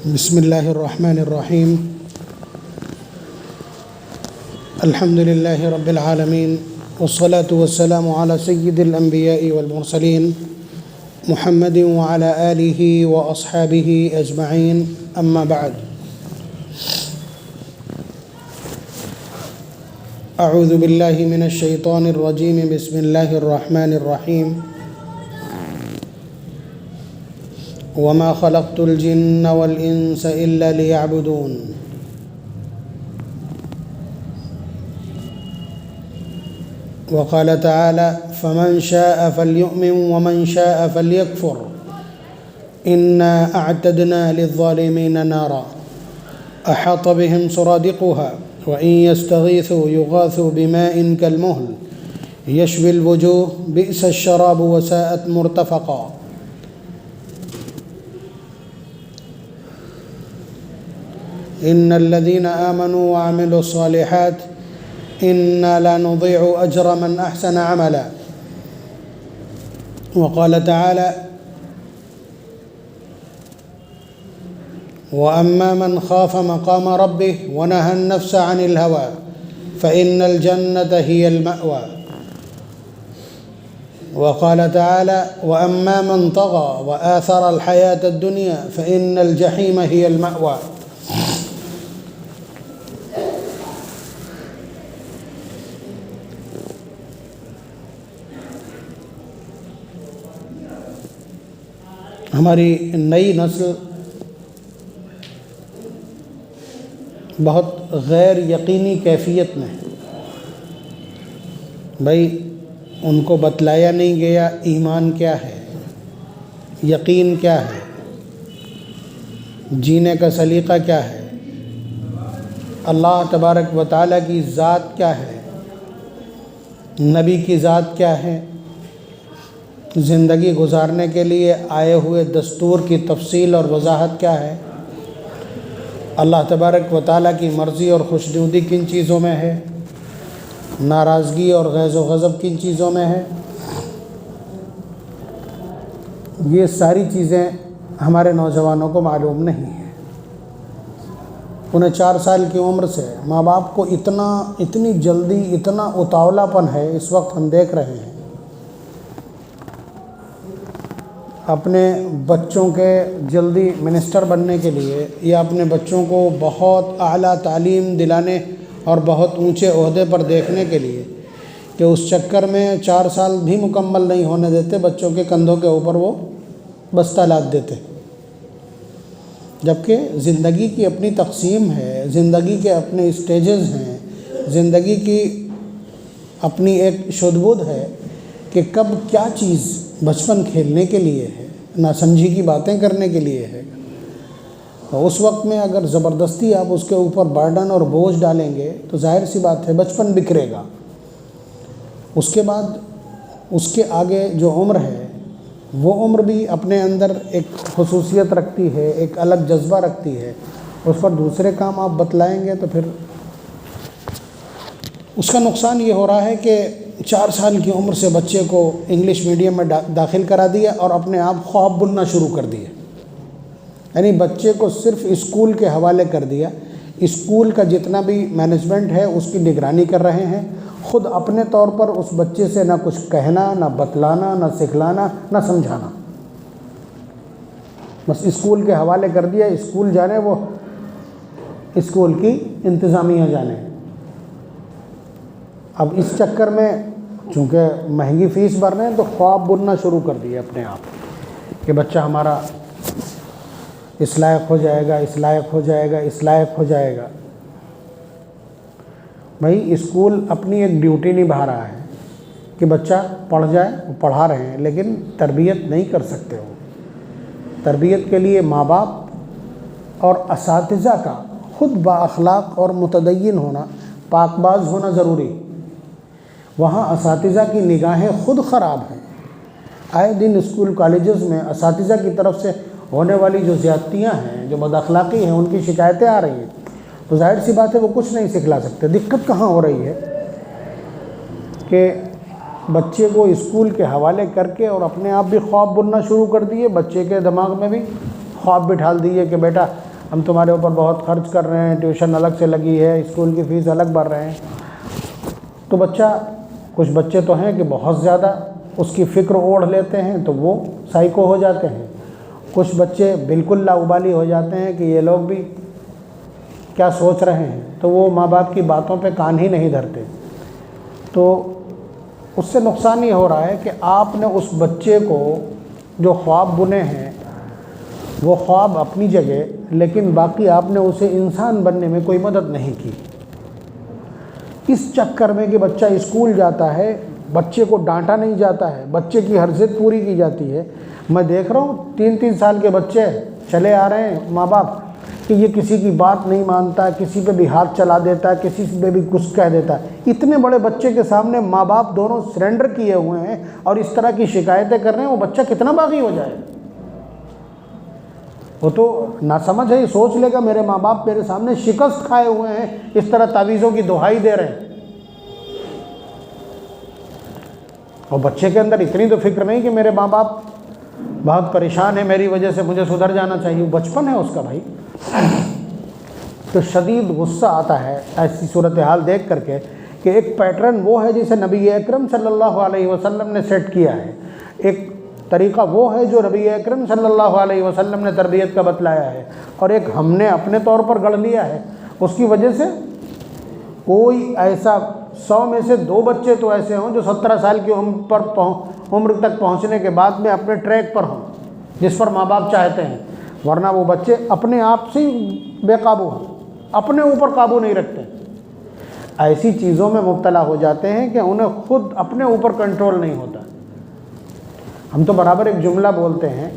بسم اللہ الرحمن الرحیم الحمد للہ رب العالمین والصلاة والسلام على سید الانبیاء والمرسلین محمد وعلى آلہ واصحابہ اجمعین اما بعد اعوذ باللہ من الشیطان الرجیم بسم اللہ الرحمن الرحیم وما خلقت الجن والإنس إلا ليعبدون وقال تعالى فمن شاء فليؤمن ومن شاء فليكفر إنا أعتدنا للظالمين نارا أحاط بهم سرادقها وإن يستغيثوا يغاثوا بماء كالمهل يشوي الوجوه بئس الشراب وساءت مرتفقا إن الذين آمنوا وعملوا الصالحات إنا لا نضيع أجر من أحسن عملا وقال تعالى وأما من خاف مقام ربه ونهى النفس عن الهوى فإن الجنة هي المأوى وقال تعالى وأما من طغى وآثر الحياة الدنيا فإن الجحيم هي المأوى ہماری نئی نسل بہت غیر یقینی کیفیت میں ہے بھائی ان کو بتلایا نہیں گیا ایمان کیا ہے، یقین کیا ہے، جینے کا سلیقہ کیا ہے، اللہ تبارک و تعالیٰ کی ذات کیا ہے، نبی کی ذات کیا ہے، زندگی گزارنے کے لیے آئے ہوئے دستور کی تفصیل اور وضاحت کیا ہے، اللہ تبارک و تعالیٰ کی مرضی اور خوشنودی کن چیزوں میں ہے، ناراضگی اور غیظ و غضب کن چیزوں میں ہے، یہ ساری چیزیں ہمارے نوجوانوں کو معلوم نہیں ہیں۔ انہیں 4 سال کی عمر سے ماں باپ کو اتنی جلدی اتنا اتاولا پن ہے، اس وقت ہم دیکھ رہے ہیں اپنے بچوں کے جلدی منسٹر بننے کے لیے یا اپنے بچوں کو بہت اعلیٰ تعلیم دلانے اور بہت اونچے عہدے پر دیکھنے کے لیے کہ اس چکر میں 4 سال بھی مکمل نہیں ہونے دیتے، بچوں کے کندھوں کے اوپر وہ بستہ لاد دیتے، جبکہ زندگی کی اپنی تقسیم ہے، زندگی کے اپنے اسٹیجز ہیں، زندگی کی اپنی ایک شدبد ہے کہ کب کیا چیز بچپن کھیلنے کے لیے ہے، ناسمجھی کی باتیں کرنے کے لیے ہے، اس وقت میں اگر زبردستی آپ اس کے اوپر برڈن اور بوجھ ڈالیں گے تو ظاہر سی بات ہے بچپن بکھرے گا۔ اس کے بعد اس کے آگے جو عمر ہے وہ عمر بھی اپنے اندر ایک خصوصیت رکھتی ہے، ایک الگ جذبہ رکھتی ہے، اس پر دوسرے کام آپ بتلائیں گے تو پھر اس کا نقصان یہ ہو رہا ہے کہ 4 سال کی عمر سے بچے کو انگلش میڈیم میں داخل کرا دیا اور اپنے آپ خواب بننا شروع کر دیا، یعنی بچے کو صرف اسکول کے حوالے کر دیا، اسکول کا جتنا بھی مینجمنٹ ہے اس کی نگرانی کر رہے ہیں، خود اپنے طور پر اس بچے سے نہ کچھ کہنا، نہ بتلانا، نہ سکھلانا، نہ سمجھانا، بس اسکول کے حوالے کر دیا، اسکول جانے وہ اسکول کی انتظامیہ جانے۔ اب اس چکر میں چونکہ مہنگی فیس بھر رہے ہیں تو خواب بننا شروع کر دیے اپنے آپ کہ بچہ ہمارا اس لائق ہو جائے گا، اس لائق ہو جائے گا، اس لائق ہو جائے گا۔ بھائی اسکول اپنی ایک ڈیوٹی نبھا رہا ہے کہ بچہ پڑھ جائے، وہ پڑھا رہے ہیں لیکن تربیت نہیں کر سکتے ہو۔ تربیت کے لیے ماں باپ اور اساتذہ کا خود با اخلاق اور متدین ہونا، پاک باز ہونا ضروری۔ وہاں اساتذہ کی نگاہیں خود خراب ہیں، آئے دن اسکول کالجز میں اساتذہ کی طرف سے ہونے والی جو زیادتیاں ہیں، جو بد اخلاقی ہیں، ان کی شکایتیں آ رہی ہیں، تو ظاہر سی بات ہے وہ کچھ نہیں سکھلا سکتے۔ دقت کہاں ہو رہی ہے کہ بچے کو اسکول کے حوالے کر کے اور اپنے آپ بھی خواب بننا شروع کر دیے، بچے کے دماغ میں بھی خواب بٹھال دیے کہ بیٹا ہم تمہارے اوپر بہت خرچ کر رہے ہیں، ٹیوشن الگ سے لگی ہے، اسکول کی فیس الگ بھر رہے ہیں. تو بچہ، کچھ بچے تو ہیں کہ بہت زیادہ اس کی فکر اوڑھ لیتے ہیں تو وہ سائیکو ہو جاتے ہیں. کچھ بچے بالکل لاابالی ہو جاتے ہیں کہ یہ لوگ بھی کیا سوچ رہے ہیں، تو وہ ماں باپ کی باتوں پہ کان ہی نہیں دھرتے. تو اس سے نقصان یہ ہو رہا ہے کہ آپ نے اس بچے کو جو خواب بنے ہیں وہ خواب اپنی جگہ، لیکن باقی آپ نے اسے انسان بننے میں کوئی مدد نہیں کی. اس چکر میں کہ بچہ اسکول جاتا ہے، بچے کو ڈانٹا نہیں جاتا ہے، بچے کی ہر ضد پوری کی جاتی ہے. میں دیکھ رہا ہوں 3 سال کے بچے چلے آ رہے ہیں ماں باپ کہ یہ کسی کی بات نہیں مانتا، کسی پہ بھی ہاتھ چلا دیتا ہے، کسی پہ بھی کچھ کہہ دیتا ہے. اتنے بڑے بچے کے سامنے ماں باپ دونوں سرنڈر کیے ہوئے ہیں اور اس طرح کی شکایتیں کر رہے ہیں. وہ بچہ کتنا باغی ہو جائے. وہ تو ناسمجھ ہے، یہ سوچ لے گا میرے ماں باپ میرے سامنے شکست کھائے ہوئے ہیں، اس طرح تعویذوں کی دہائی دے رہے ہیں. اور بچے کے اندر اتنی تو فکر نہیں کہ میرے ماں باپ بہت پریشان ہیں میری وجہ سے، مجھے سدھر جانا چاہیے. بچپن ہے اس کا بھائی. تو شدید غصہ آتا ہے ایسی صورتحال دیکھ کر کے کہ ایک پیٹرن وہ ہے جسے نبی اکرم صلی اللہ علیہ وسلم نے سیٹ کیا ہے، ایک طریقہ وہ ہے جو نبی اکرم صلی اللہ علیہ وسلم نے تربیت کا بتلایا ہے، اور ایک ہم نے اپنے طور پر گڑھ لیا ہے. اس کی وجہ سے کوئی ایسا 100 میں سے 2 بچے تو ایسے ہوں جو 17 سال کی عمر تک پہنچنے کے بعد میں اپنے ٹریک پر ہوں جس پر ماں باپ چاہتے ہیں. ورنہ وہ بچے اپنے آپ سے ہی بے قابو ہیں، اپنے اوپر قابو نہیں رکھتے. ایسی چیزوں میں مبتلا ہو جاتے ہیں کہ انہیں خود اپنے اوپر کنٹرول نہیں ہوتا. ہم تو برابر ایک جملہ بولتے ہیں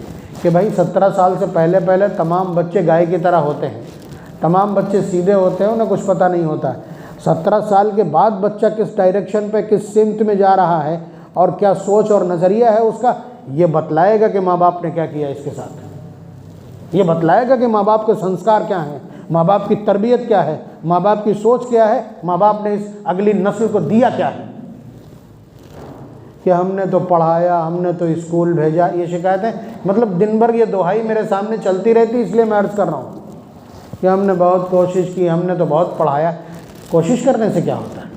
کہ بھائی 17 سال سے پہلے تمام بچے گائے کی طرح ہوتے ہیں، تمام بچے سیدھے ہوتے ہیں، انہیں کچھ پتہ نہیں ہوتا. 17 سال کے بعد بچہ کس ڈائریکشن پہ، کس سمت میں جا رہا ہے اور کیا سوچ اور نظریہ ہے اس کا، یہ بتلائے گا کہ ماں باپ نے کیا کیا اس کے ساتھ. یہ بتلائے گا کہ ماں باپ کے سنسکار کیا ہیں، ماں باپ کی تربیت کیا ہے، ماں باپ کی سوچ کیا ہے، ماں باپ نے اس اگلی نسل کو دیا کیا ہے. کہ ہم نے تو پڑھایا، ہم نے تو اسکول بھیجا، یہ شکایتیں مطلب دن بھر یہ دہائی میرے سامنے چلتی رہتی. اس لیے میں عرض کر رہا ہوں کہ ہم نے بہت کوشش کی، ہم نے تو بہت پڑھایا. کوشش کرنے سے کیا ہوتا ہے؟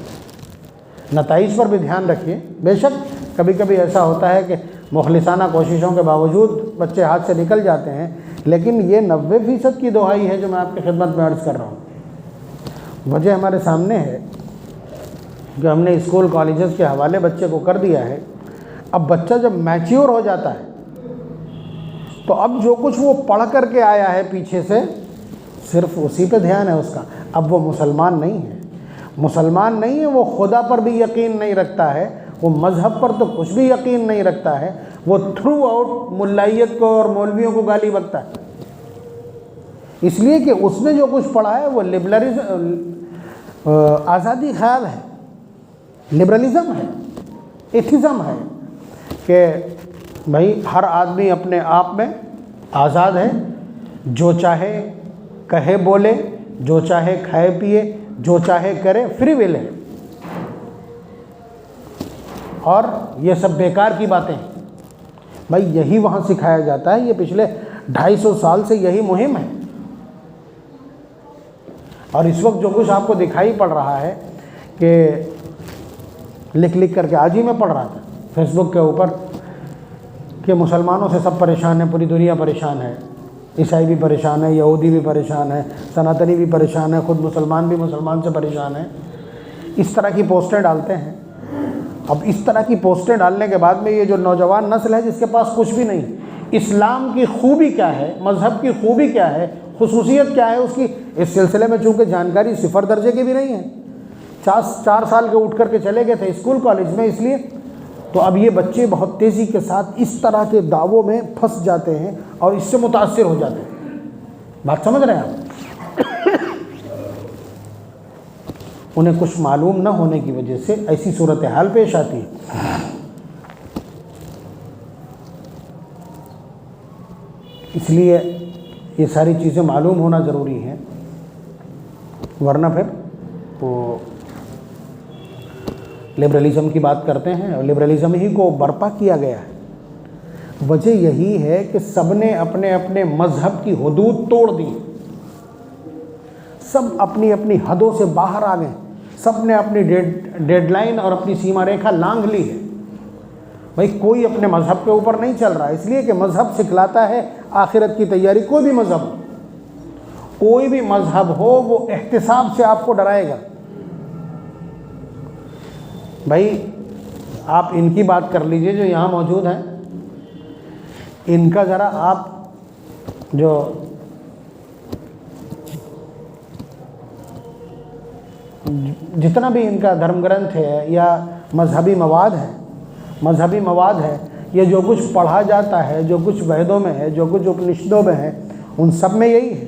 نتائج پر بھی دھیان رکھیے. بے شک کبھی کبھی ایسا ہوتا ہے کہ مخلصانہ کوششوں کے باوجود بچے ہاتھ سے نکل جاتے ہیں، لیکن یہ 90% کی دہائی ہے جو میں آپ کی خدمت میں عرض کر رہا ہوں. وجہ ہمارے سامنے ہے کہ ہم نے اسکول کالجز کے حوالے بچے کو کر دیا ہے. اب بچہ جب میچیور ہو جاتا ہے تو اب جو کچھ وہ پڑھ کر کے آیا ہے پیچھے سے صرف اسی پہ دھیان ہے اس کا. اب وہ مسلمان نہیں ہے، مسلمان نہیں ہے، وہ خدا پر بھی یقین نہیں رکھتا ہے، وہ مذہب پر تو کچھ بھی یقین نہیں رکھتا ہے، وہ تھرو آؤٹ ملائیت کو اور مولویوں کو گالی بکتا ہے. اس لیے کہ اس نے جو کچھ پڑھا ہے وہ آزادی خیال ہے، لبرلزم ہے، ایتھزم ہے کہ بھائی ہر آدمی اپنے آپ میں آزاد ہے، جو چاہے کہے بولے، جو چاہے کھائے پیے، جو چاہے کرے، فری ول ہے. اور یہ سب بیکار کی باتیں ہیں. بھائی یہی وہاں سکھایا جاتا ہے، یہ پچھلے 250 سال سے یہی مہم ہے. اور اس وقت جو کچھ آپ کو دکھائی پڑ رہا ہے کہ لکھ کر کے، آج ہی میں پڑھ رہا تھا فیس بک کے اوپر کہ مسلمانوں سے سب پریشان ہیں، پوری دنیا پریشان ہے، عیسائی بھی پریشان ہے، یہودی بھی پریشان ہے، سناتنی بھی پریشان ہے، خود مسلمان بھی مسلمان سے پریشان ہے. اس طرح کی پوسٹیں ڈالتے ہیں. اب اس طرح کی پوسٹیں ڈالنے کے بعد میں یہ جو نوجوان نسل ہے جس کے پاس کچھ بھی نہیں، اسلام کی خوبی کیا ہے، مذہب کی خوبی کیا ہے، خصوصیت کیا ہے اس کی، اس سلسلے میں چونکہ جانکاری 0 درجے کی بھی نہیں ہے. 4 سال کے اٹھ کر کے چلے گئے تھے اسکول کالج میں، اس لیے تو اب یہ بچے بہت تیزی کے ساتھ اس طرح کے دعووں میں پھنس جاتے ہیں اور اس سے متاثر ہو جاتے ہیں. بات سمجھ رہے ہیں آپ؟ انہیں کچھ معلوم نہ ہونے کی وجہ سے ایسی صورتحال پیش آتی ہے. اس لیے یہ ساری چیزیں معلوم ہونا ضروری ہیں، ورنہ پھر وہ لبرلزم کی بات کرتے ہیں اور لبرلزم ہی کو برپا کیا گیا ہے. وجہ یہی ہے کہ سب نے اپنے اپنے مذہب کی حدود توڑ دی. سب اپنی اپنی حدوں سے باہر آ گئے، سب نے اپنی ڈیڈ لائن اور اپنی سیما ریکھا لانگھ لی ہے۔ بھائی کوئی اپنے مذہب کے اوپر نہیں چل رہا، اس لیے کہ مذہب سکھلاتا ہے آخرت کی تیاری۔ کوئی بھی مذہب ہو، کوئی بھی مذہب ہو، وہ احتساب سے آپ کو ڈرائے گا۔ بھائی آپ ان کی بات کر لیجئے جو یہاں موجود ہیں، ان کا ذرا آپ جو جتنا بھی ان کا دھرم گرنتھ ہے یا مذہبی مواد ہے، یہ جو کچھ پڑھا جاتا ہے، جو کچھ ویدوں میں ہے، جو کچھ اپنشدوں میں ہے، ان سب میں یہی ہے۔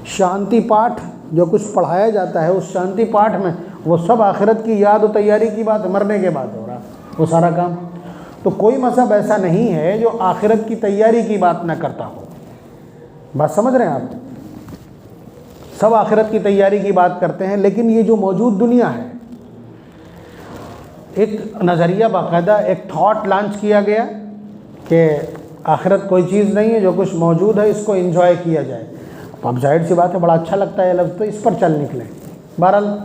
شانتی پاٹھ جو کچھ پڑھایا جاتا ہے، اس شانتی پاٹھ میں وہ سب آخرت کی یاد و تیاری کی بات، مرنے کے بعد ہو رہا وہ سارا کام۔ تو کوئی مذہب ایسا نہیں ہے جو آخرت کی تیاری کی بات نہ کرتا ہو۔ بات سمجھ رہے ہیں آپ؟ سب آخرت کی تیاری کی بات کرتے ہیں، لیکن یہ جو موجود دنیا ہے، ایک نظریہ باقاعدہ ایک تھاٹ لانچ کیا گیا کہ آخرت کوئی چیز نہیں ہے، جو کچھ موجود ہے اس کو انجوائے کیا جائے۔ اب ظاہر سی بات ہے، بڑا اچھا لگتا ہے یہ لفظ، تو اس پر چل نکلیں۔ بہرحال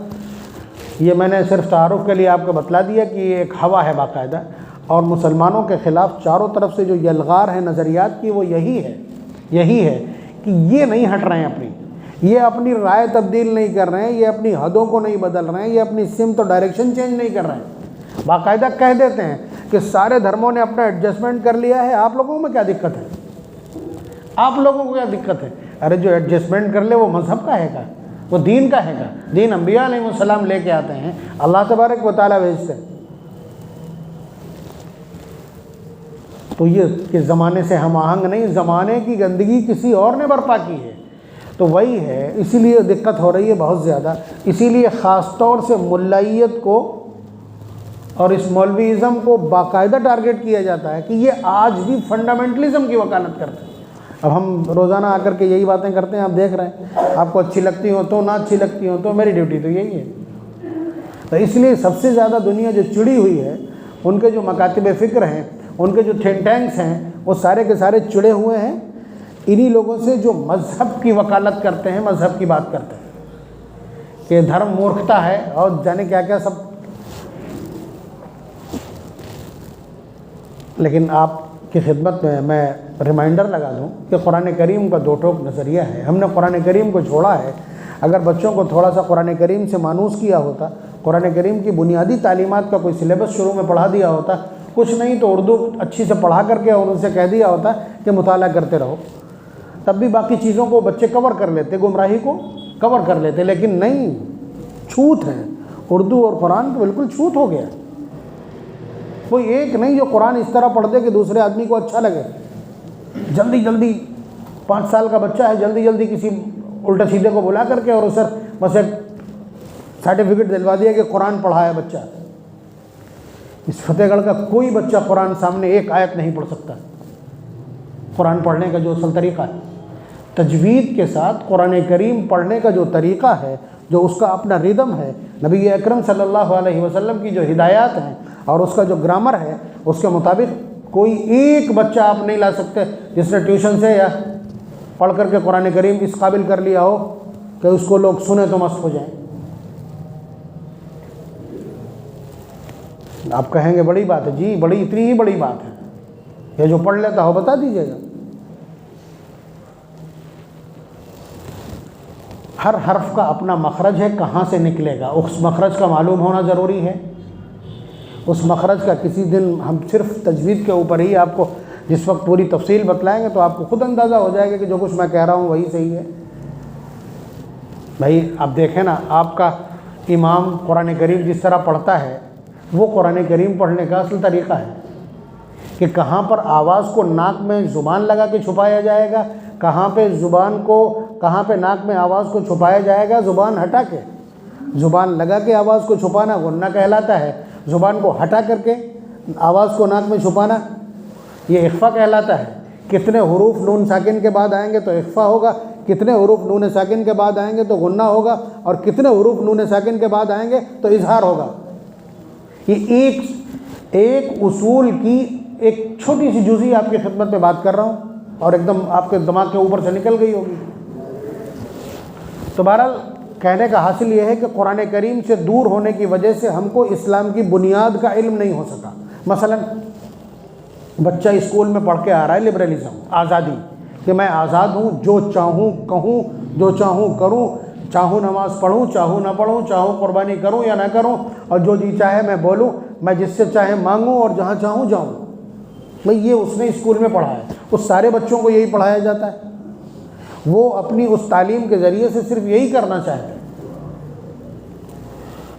یہ میں نے صرف تعارف کے لیے آپ کو بتلا دیا کہ یہ ایک ہوا ہے باقاعدہ، اور مسلمانوں کے خلاف چاروں طرف سے جو یلغار ہے نظریات کی، وہ یہی ہے کہ یہ نہیں ہٹ رہے ہیں یہ اپنی رائے تبدیل نہیں کر رہے ہیں، یہ اپنی حدوں کو نہیں بدل رہے ہیں، یہ اپنی سمت و ڈائریکشن چینج نہیں کر رہے ہیں۔ باقاعدہ کہہ دیتے ہیں کہ سارے دھرموں نے اپنا ایڈجسٹمنٹ کر لیا ہے، آپ لوگوں میں کیا دقت ہے؟ آپ لوگوں کو کیا دقت ہے؟ ارے جو ایڈجسٹمنٹ کر لے وہ مذہب کا ہے گا، وہ دین کا ہے گا۔ دین انبیاء علیہ السلام لے کے آتے ہیں، اللہ تبارک و تعالیٰ بھیجتے ہیں۔ تو یہ کہ زمانے سے ہم آہنگ نہیں، زمانے کی گندگی کسی اور نے برپا کی ہے، تو وہی ہے۔ اسی لیے دقت ہو رہی ہے بہت زیادہ، اسی لیے خاص طور سے ملائیت کو اور اس مولویزم کو باقاعدہ ٹارگٹ کیا جاتا ہے کہ یہ آج بھی فنڈامنٹلزم کی وکالت کرتے ہیں۔ اب ہم روزانہ آ کر کے یہی باتیں کرتے ہیں، آپ دیکھ رہے ہیں، آپ کو اچھی لگتی ہوں تو، نہ اچھی لگتی ہوں تو، میری ڈیوٹی تو یہی ہے۔ تو اس لیے سب سے زیادہ دنیا جو چڑی ہوئی ہے، ان کے جو مکاتب فکر ہیں، ان کے جو تھنک ٹینکس ہیں، وہ سارے کے سارے چڑے ہوئے ہیں انہی لوگوں سے جو مذہب کی وکالت کرتے ہیں، مذہب کی بات کرتے ہیں کہ دھرم مورکھتا ہے اور جانے کیا کیا سب۔ لیکن آپ کی خدمت میں ریمائنڈر لگا دوں کہ قرآن کریم کا دو ٹوک نظریہ ہے۔ ہم نے قرآن کریم کو چھوڑا ہے، اگر بچوں کو تھوڑا سا قرآن کریم سے مانوس کیا ہوتا، قرآن کریم کی بنیادی تعلیمات کا کوئی سلیبس شروع میں پڑھا دیا ہوتا، کچھ نہیں تو اردو اچھی سے پڑھا کر کے اور ان سے کہہ دیا ہوتا کہ مطالعہ کرتے رہو، تب بھی باقی چیزوں کو بچے کور کر لیتے، گمراہی کو کور کر لیتے۔ لیکن نہیں، چھوت ہے، اردو اور قرآن تو بالکل چھوت ہو گیا۔ کوئی ایک نہیں جو قرآن اس طرح پڑھ دے کہ دوسرے آدمی کو اچھا لگے۔ جلدی جلدی 5 سال کا بچہ ہے، جلدی جلدی کسی الٹے سیدھے کو بلا کر کے اور اسے بس ایک سرٹیفکیٹ دلوا دیا کہ قرآن پڑھا ہے بچہ۔ اس فتح گڑھ کا کوئی بچہ قرآن سامنے ایک آیت نہیں پڑھ سکتا۔ قرآن پڑھنے کا جو اصل طریقہ ہے، تجوید کے ساتھ قرآن کریم پڑھنے کا جو طریقہ ہے، جو اس کا اپنا ردم ہے، نبی اکرم صلی اللہ علیہ وسلم کی جو ہدایات ہیں اور اس کا جو گرامر ہے، اس کے مطابق کوئی ایک بچہ آپ نہیں لا سکتے جس نے ٹیوشن سے یا پڑھ کر کے قرآن کریم اس قابل کر لیا ہو کہ اس کو لوگ سنیں تو مست ہو جائیں۔ آپ کہیں گے بڑی بات ہے، جی بڑی، اتنی ہی بڑی بات ہے، یہ جو پڑھ لیتا ہو بتا دیجیے گا۔ ہر حرف کا اپنا مخرج ہے، کہاں سے نکلے گا اس مخرج کا معلوم ہونا ضروری ہے۔ اس مخرج کا کسی دن ہم صرف تجوید کے اوپر ہی آپ کو جس وقت پوری تفصیل بتلائیں گے تو آپ کو خود اندازہ ہو جائے گا کہ جو کچھ میں کہہ رہا ہوں وہی صحیح ہے۔ بھائی آپ دیکھیں نا، آپ کا امام قرآن کریم جس طرح پڑھتا ہے، وہ قرآن کریم پڑھنے کا اصل طریقہ ہے کہ کہاں پر آواز کو ناک میں زبان لگا کے چھپایا جائے گا، کہاں پہ ناک میں آواز کو چھپایا جائے گا زبان ہٹا کے۔ زبان لگا کے آواز کو چھپانا غنہ کہلاتا ہے، زبان کو ہٹا کر کے آواز کو ناک میں چھپانا یہ اخفا کہلاتا ہے۔ کتنے حروف نون ساکن کے بعد آئیں گے تو اخفا ہوگا، کتنے حروف نون ساکن کے بعد آئیں گے تو غنہ ہوگا، اور کتنے حروف نون ساکن کے بعد آئیں گے تو اظہار ہوگا۔ یہ ایک اصول کی ایک چھوٹی سی جزئی آپ کی خدمت میں بات کر رہا ہوں اور ایک دم آپ کے دماغ کے اوپر سے نکل گئی ہوگی۔ تو بہرحال کہنے کا حاصل یہ ہے کہ قرآن کریم سے دور ہونے کی وجہ سے ہم کو اسلام کی بنیاد کا علم نہیں ہو سکا۔ مثلا بچہ اسکول میں پڑھ کے آ رہا ہے لبرلزم، آزادی، کہ میں آزاد ہوں، جو چاہوں کہوں، جو چاہوں کروں، چاہوں نماز پڑھوں، چاہوں نہ پڑھوں، چاہوں قربانی کروں یا نہ کروں، اور جو جی چاہے میں بولوں، میں جس سے چاہے مانگوں اور جہاں چاہوں جاؤں۔ بھئی یہ اس نے اسکول میں پڑھا ہے، اس سارے بچوں کو یہی پڑھایا جاتا ہے، وہ اپنی اس تعلیم کے ذریعے سے صرف یہی کرنا چاہتے ہیں۔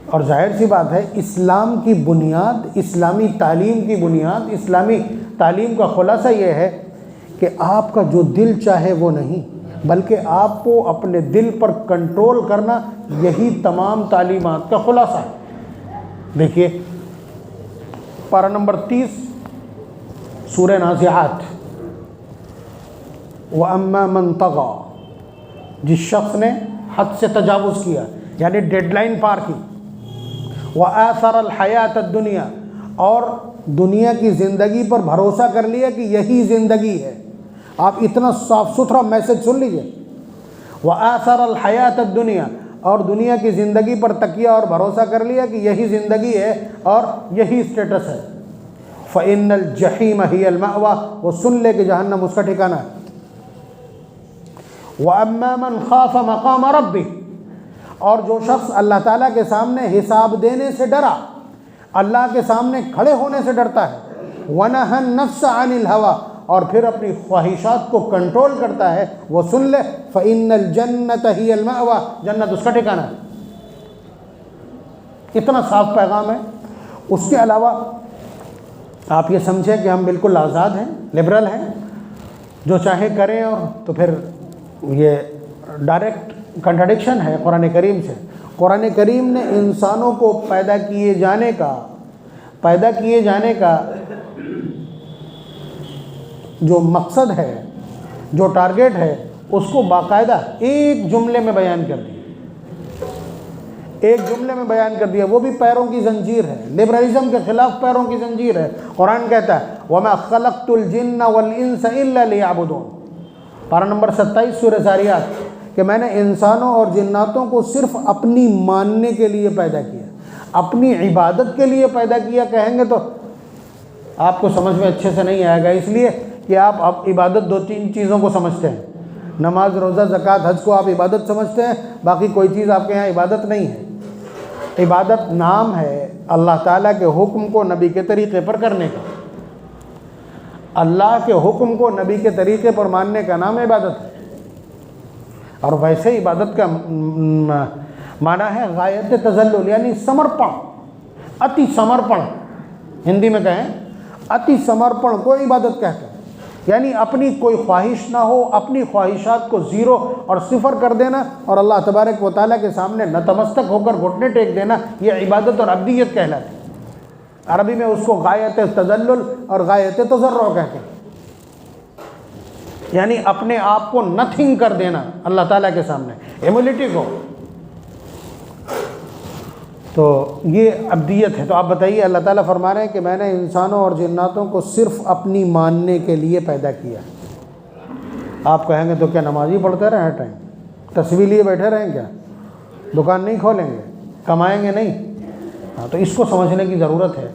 اور ظاہر سی بات ہے اسلام کی بنیاد، اسلامی تعلیم کی بنیاد، اسلامی تعلیم کا خلاصہ یہ ہے کہ آپ کا جو دل چاہے وہ نہیں، بلکہ آپ کو اپنے دل پر کنٹرول کرنا، یہی تمام تعلیمات کا خلاصہ ہے۔ دیکھیے پارہ نمبر 30 سورہ نازعات، وَأَمَّا مَنْ طَغَى، جس شخص نے حد سے تجاوز کیا یعنی ڈیڈ لائن پار کی، وَآثَرَ الْحَيَاةَ الدُّنْيَا، اور دنیا کی زندگی پر بھروسہ کر لیا کہ یہی زندگی ہے۔ آپ اتنا صاف ستھرا میسج سن لیجئے، وَآثَرَ الْحَيَاةَ الدُّنْيَا، اور دنیا کی زندگی پر تکیہ اور بھروسہ کر لیا کہ یہی زندگی ہے اور یہی اسٹیٹس ہے، فَإِنَّ الْجَحِيمَ هِيَ الْمَأْوَى، وہ سن لے کہ جہنم اس کا ٹھکانہ ہے۔ وَأَمَّا مَنْ خَافَ مَقَامَ رَبِّهِ، اور جو شخص اللہ تعالیٰ کے سامنے حساب دینے سے ڈرا، اللہ کے سامنے کھڑے ہونے سے ڈرتا ہے، وَنَهَى النَّفْسَ عَنِ الْهَوَىٰ، اور پھر اپنی خواہشات کو کنٹرول کرتا ہے، وہ سن لے فَإِنَّ الْجَنَّةَ هِيَ الْمَأْوَىٰ، جنت اس کا ٹھکانہ ہے۔ اتنا صاف پیغام ہے۔ اس کے علاوہ آپ یہ سمجھیں کہ ہم بالکل آزاد ہیں، لبرل ہیں، جو چاہیں کریں، اور تو پھر یہ ڈائریکٹ کنٹراڈکشن ہے قرآن کریم سے۔ قرآن کریم نے انسانوں کو پیدا کیے جانے کا جو مقصد ہے، جو ٹارگیٹ ہے، اس کو باقاعدہ ایک جملے میں بیان کر دیا، ایک جملے میں بیان کر دیا، وہ بھی پیروں کی زنجیر ہے، لبرلزم کے خلاف پیروں کی زنجیر ہے۔ قرآن کہتا ہے وَمَا خَلَقْتُ الْجِنَّ وَالْإِنسَ إِلَّا لِيَعْبُدُونَ، پارہ نمبر 27 سورہ ذاریات، کہ میں نے انسانوں اور جناتوں کو صرف اپنی ماننے کے لیے پیدا کیا، اپنی عبادت کے لیے پیدا کیا۔ کہیں گے تو آپ کو سمجھ میں اچھے سے نہیں آئے گا، اس لیے کہ آپ عبادت 2-3 چیزوں کو سمجھتے ہیں، نماز، روزہ، زکوٰۃ، حج کو آپ عبادت سمجھتے ہیں، باقی کوئی چیز آپ کے یہاں عبادت نہیں ہے۔ عبادت نام ہے اللہ تعالیٰ کے حکم کو نبی کے طریقے پر کرنے کا، اللہ کے حکم کو نبی کے طریقے پر ماننے کا نام عبادت ہے۔ اور ویسے عبادت کا معنی ہے غایت تذلل، یعنی سمرپن، اتی سمرپن، ہندی میں کہیں اتی سمرپن کو عبادت کہتے ہیں، یعنی اپنی کوئی خواہش نہ ہو، اپنی خواہشات کو زیرو اور صفر کر دینا، اور اللہ تبارک و تعالیٰ کے سامنے نتمستک ہو کر گھٹنے ٹیک دینا، یہ عبادت اور عبدیت کہلاتی ہے۔ عربی میں اس کو غایت تذلل اور غایت تضرع کہتے ہیں، یعنی اپنے آپ کو نتھنگ کر دینا اللہ تعالیٰ کے سامنے، ہیوملٹی کو، تو یہ عبدیت ہے۔ تو آپ بتائیے، اللہ تعالیٰ فرما رہے ہیں کہ میں نے انسانوں اور جناتوں کو صرف اپنی ماننے کے لیے پیدا کیا۔ آپ کہیں گے تو کیا نماز ہی پڑھتے رہیں ہر ٹائم، تصویر لیے بیٹھے رہیں، کیا دکان نہیں کھولیں گے، کمائیں گے نہیں؟ ہاں، تو اس کو سمجھنے کی ضرورت ہے۔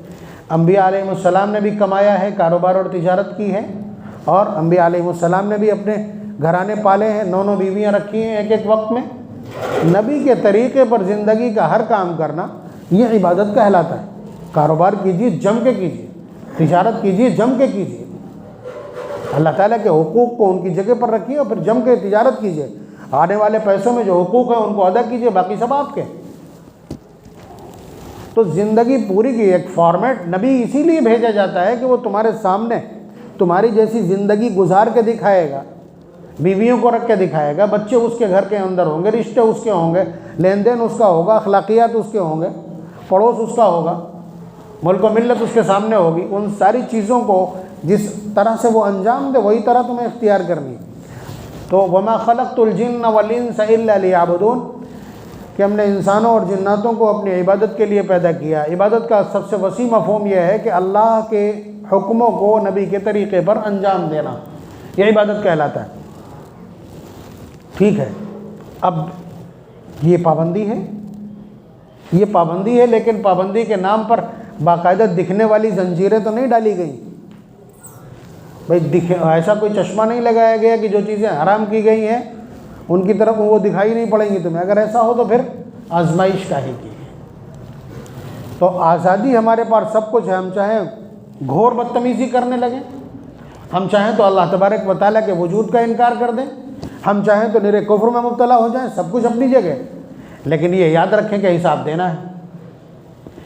انبیاء علیہ السلام نے بھی کمایا ہے، کاروبار اور تجارت کی ہے، اور انبیاء علیہ السلام نے بھی اپنے گھرانے پالے ہیں، 9 بیویاں رکھی ہیں ایک وقت میں۔ نبی کے طریقے پر زندگی کا ہر کام کرنا یہ عبادت کہلاتا ہے۔ کاروبار کیجیے، جم کے کیجیے، تجارت کیجیے، جم کے کیجیے، اللہ تعالیٰ کے حقوق کو ان کی جگہ پر رکھیے اور پھر جم کے تجارت کیجیے، آنے والے پیسوں میں جو حقوق ہیں ان کو ادا کیجیے، باقی سب آپ کے۔ تو زندگی پوری کی ایک فارمیٹ، نبی اسی لیے بھیجا جاتا ہے کہ وہ تمہارے سامنے تمہاری جیسی زندگی گزار کے دکھائے گا، بیویوں کو رکھ کے دکھائے گا، بچے اس کے گھر کے اندر ہوں گے، رشتے اس کے ہوں گے، لین دین اس کا ہوگا، اخلاقیات اس کے ہوں گے، پڑوس اس کا ہوگا، ملک و ملت اس کے سامنے ہوگی۔ ان ساری چیزوں کو جس طرح سے وہ انجام دے وہی طرح تمہیں اختیار کرنی ہے۔ تو وما خلقت الجن والانس الا لیعبدون، کہ ہم نے انسانوں اور جناتوں کو اپنی عبادت کے لیے پیدا کیا۔ عبادت کا سب سے وسیع مفہوم یہ ہے کہ اللہ کے حکموں کو نبی کے طریقے پر انجام دینا، یہ عبادت کہلاتا ہے۔ ٹھیک ہے، اب یہ پابندی ہے، یہ پابندی ہے، لیکن پابندی کے نام پر باقاعدہ دکھنے والی زنجیریں تو نہیں ڈالی گئیں بھائی، ایسا کوئی چشمہ نہیں لگایا گیا کہ جو چیزیں حرام کی گئی ہیں ان کی طرف وہ دکھائی نہیں پڑیں گی تمہیں۔ اگر ایسا ہو تو پھر آزمائش کاہے کی ہے؟ تو آزادی ہمارے پاس سب کچھ ہے، ہم چاہیں گھور بدتمیزی کرنے لگیں، ہم چاہیں تو اللہ تبارک و تعالیٰ کے وجود کا انکار کر دیں، ہم چاہیں تو نرے کفر میں مبتلا ہو جائیں، سب کچھ اپنی جگہ، لیکن یہ یاد رکھیں کہ حساب دینا ہے،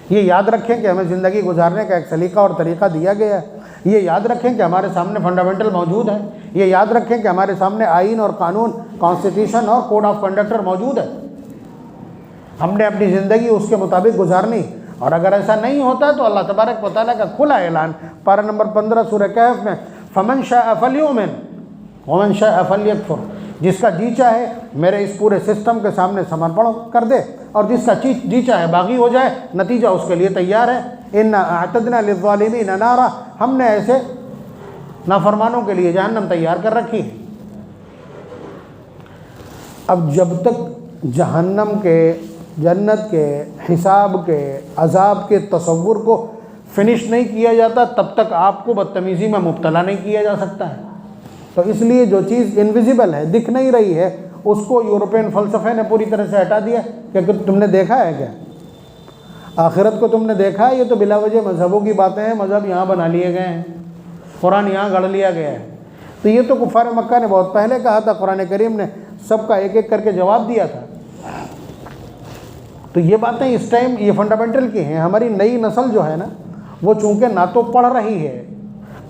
یہ یاد رکھیں کہ ہمیں زندگی گزارنے کا ایک سلیقہ اور طریقہ دیا گیا ہے، یہ یاد رکھیں کہ ہمارے سامنے فنڈامنٹل موجود ہے، یہ یاد رکھیں کہ ہمارے سامنے آئین اور قانون، کانسٹیٹیوشن اور کوڈ آف کنڈکٹر موجود ہے، ہم نے اپنی زندگی اس کے مطابق گزارنی، اور اگر ایسا نہیں ہوتا ہے تو اللہ تبارک و تعالیٰ کا کھلا اعلان پارہ نمبر 15 سورہ کہف میں، فَمَنْ شَاءَ فَلْيُؤْمِنْ وَمَنْ شَاءَ فَلْيَكْفُرْ، جس کا جی چاہے میرے اس پورے سسٹم کے سامنے سمرپن کر دے، اور جس کا جی چاہے باغی ہو جائے، نتیجہ اس کے لیے تیار ہے۔ اِنَّا أَعْتَدْنَا لِلظَّالِمِينَ نَارًا، ہم نے ایسے نافرمانوں کے لیے جہنم تیار کر رکھی ہے۔ اب جب تک جہنم کے، جنت کے، حساب کے، عذاب کے تصور کو فنش نہیں کیا جاتا تب تک آپ کو بدتمیزی میں مبتلا نہیں کیا جا سکتا ہے۔ تو اس لیے جو چیز انویزیبل ہے، دکھ نہیں رہی ہے، اس کو یورپین فلسفے نے پوری طرح سے ہٹا دیا کہ تم نے دیکھا ہے کیا؟ آخرت کو تم نے دیکھا ہے؟ یہ تو بلا وجہ مذہبوں کی باتیں ہیں، مذہب یہاں بنا لیے گئے ہیں، قرآن یہاں گڑھ لیا گیا ہے۔ تو یہ تو کفار مکہ نے بہت پہلے کہا تھا، قرآن کریم نے سب کا ایک ایک کر کے جواب دیا تھا۔ تو یہ باتیں اس ٹائم یہ فنڈامنٹل کی ہیں۔ ہماری نئی نسل جو ہے نا، وہ چونکہ نہ تو پڑھ رہی ہے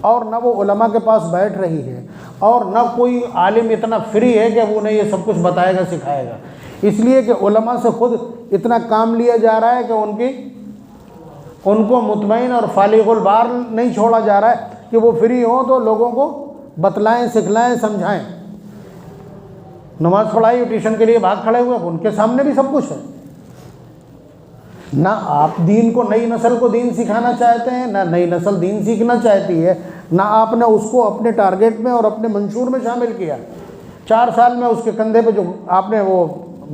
اور نہ وہ علماء کے پاس بیٹھ رہی ہے، اور نہ کوئی عالم اتنا فری ہے کہ وہ انہیں یہ سب کچھ بتائے گا، سکھائے گا، اس لیے کہ علماء سے خود اتنا کام لیا جا رہا ہے کہ ان کو مطمئن اور فارغ البال نہیں چھوڑا جا رہا ہے کہ وہ فری ہوں تو لوگوں کو بتلائیں، سکھلائیں، سمجھائیں۔ نماز پڑھائی، ٹیوشن کے لیے بھاگ کھڑے ہوئے، ان کے سامنے بھی سب کچھ ہے۔ نہ آپ دین کو، نئی نسل کو دین سکھانا چاہتے ہیں، نہ نئی نسل دین سیکھنا چاہتی ہے، نہ آپ نے اس کو اپنے ٹارگیٹ میں اور اپنے منشور میں شامل کیا۔ 4 سال میں اس کے کندھے پہ جو آپ نے وہ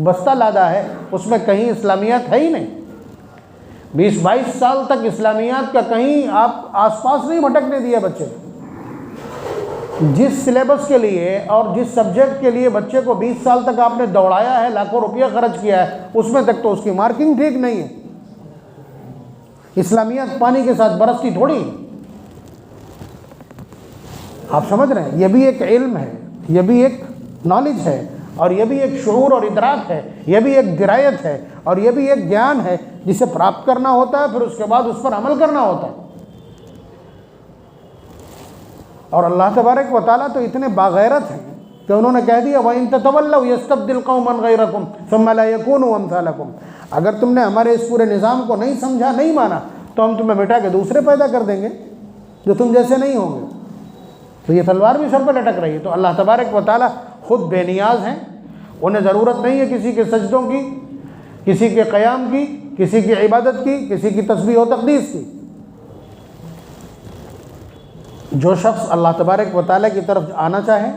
بستہ لادا ہے، اس میں کہیں اسلامیات ہے ہی نہیں۔ 20-22 سال تک اسلامیات کا کہیں آپ آس پاس نہیں بھٹکنے دیا بچے۔ جس سلیبس کے لیے اور جس سبجیکٹ کے لیے بچے کو 20 سال تک آپ نے دوڑایا ہے، لاکھوں روپیہ خرچ کیا ہے، اس میں تک تو اس کی مارکنگ ٹھیک نہیں ہے۔ اسلامیات پانی کے ساتھ برستی تھوڑی۔ آپ سمجھ رہے ہیں؟ یہ بھی ایک علم ہے، یہ بھی ایک نالج ہے، اور یہ بھی ایک شعور اور ادراک ہے، یہ بھی ایک درایت ہے، اور یہ بھی ایک گیان ہے جسے پراپت کرنا ہوتا ہے، پھر اس کے بعد اس پر عمل کرنا ہوتا ہے۔ اور اللہ تبارک و تعالیٰ تو اتنے باغیرت ہیں کہ انہوں نے کہہ دیا وَإِن تَتَوَلَّوْا يَسْتَبْدِلْ قَوْمًا غَيْرَكُمْ ثُمَّ لَا يَكُونُوا أَمْثَالَكُمْ، اگر تم نے ہمارے اس پورے نظام کو نہیں سمجھا، نہیں مانا، تو ہم تمہیں مٹا کے دوسرے پیدا کر دیں گے جو تم جیسے نہیں ہوں گے۔ تو یہ تلوار بھی سر پہ لٹک رہی ہے۔ تو اللہ تبارک و تعالیٰ خود بے نیاز ہیں، انہیں ضرورت نہیں ہے کسی کے سجدوں کی، کسی کے قیام کی، کسی کی عبادت کی، کسی کی تسبیح و تقدیس کی۔ جو شخص اللہ تبارک و تعالیٰ کی طرف آنا چاہے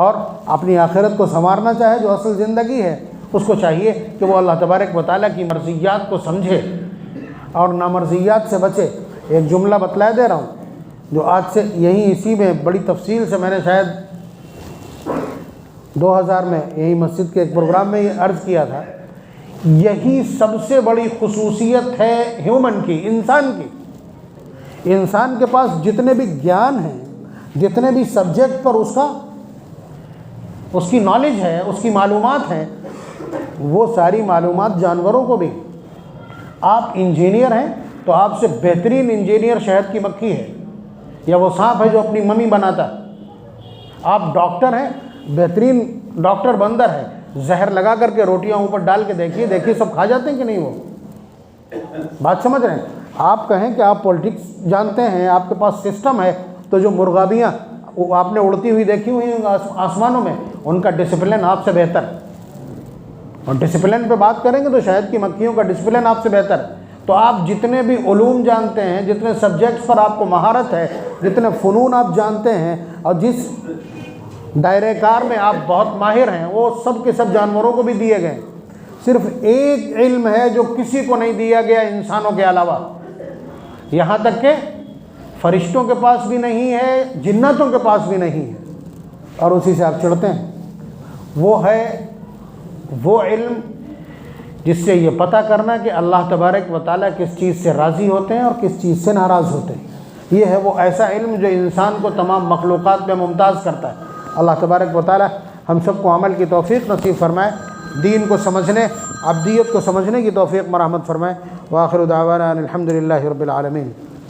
اور اپنی آخرت کو سنوارنا چاہے، جو اصل زندگی ہے، اس کو چاہیے کہ وہ اللہ تبارک و تعالیٰ کی مرضیات کو سمجھے اور نامرضیات سے بچے۔ ایک جملہ بتلا دے رہا ہوں جو آج سے یہیں اسی میں بڑی تفصیل سے میں نے شاید 2000 میں یہی مسجد کے ایک پروگرام میں یہ عرض کیا تھا۔ یہی سب سے بڑی خصوصیت ہے ہیومن کی، انسان کی۔ انسان کے پاس جتنے بھی گیان ہیں، جتنے بھی سبجیکٹ پر اس کی نالج ہے، اس کی معلومات ہیں، وہ ساری معلومات جانوروں کو بھی۔ آپ انجینئر ہیں تو آپ سے بہترین انجینئر شہد کی مکھی ہے، یا وہ سانپ ہے جو اپنی ممی بناتا ہے۔ آپ ڈاکٹر ہیں، بہترین ڈاکٹر بندر ہے، زہر لگا کر کے روٹیاں اوپر ڈال کے دیکھیے سب کھا جاتے ہیں کہ نہیں؟ وہ بات سمجھ رہے ہیں؟ آپ کہیں کہ آپ پولیٹکس جانتے ہیں، آپ کے پاس سسٹم ہے، تو جو مرغابیاں آپ نے اڑتی ہوئی دیکھی ہوئی ہیں آسمانوں میں، ان کا ڈسپلن آپ سے بہتر ہے۔ اور ڈسپلن پہ بات کریں گے تو شہد کی مکھیوں کا ڈسپلن آپ سے بہتر ہے۔ تو آپ جتنے بھی علوم جانتے ہیں، جتنے سبجیکٹس پر آپ کو مہارت ہے، جتنے فنون آپ جانتے ہیں، اور جس دائرہ کار میں آپ بہت ماہر ہیں، وہ سب کے سب جانوروں کو بھی دیے گئے۔ صرف ایک علم ہے جو کسی کو نہیں دیا گیا انسانوں کے علاوہ، یہاں تک کہ فرشتوں کے پاس بھی نہیں ہے، جناتوں کے پاس بھی نہیں ہے، اور اسی سے آپ چڑھتے ہیں۔ وہ ہے وہ علم جس سے یہ پتہ کرنا کہ اللہ تبارک و تعالیٰ کس چیز سے راضی ہوتے ہیں اور کس چیز سے ناراض ہوتے ہیں۔ یہ ہے وہ ایسا علم جو انسان کو تمام مخلوقات میں ممتاز کرتا ہے۔ اللہ تبارک و تعالیٰ ہم سب کو عمل کی توفیق نصیب فرمائے، دین کو سمجھنے، عبدیت کو سمجھنے کی توفیق مرحمت فرمائے۔ وآخر دعوانا ان الحمد للہ رب العالمین۔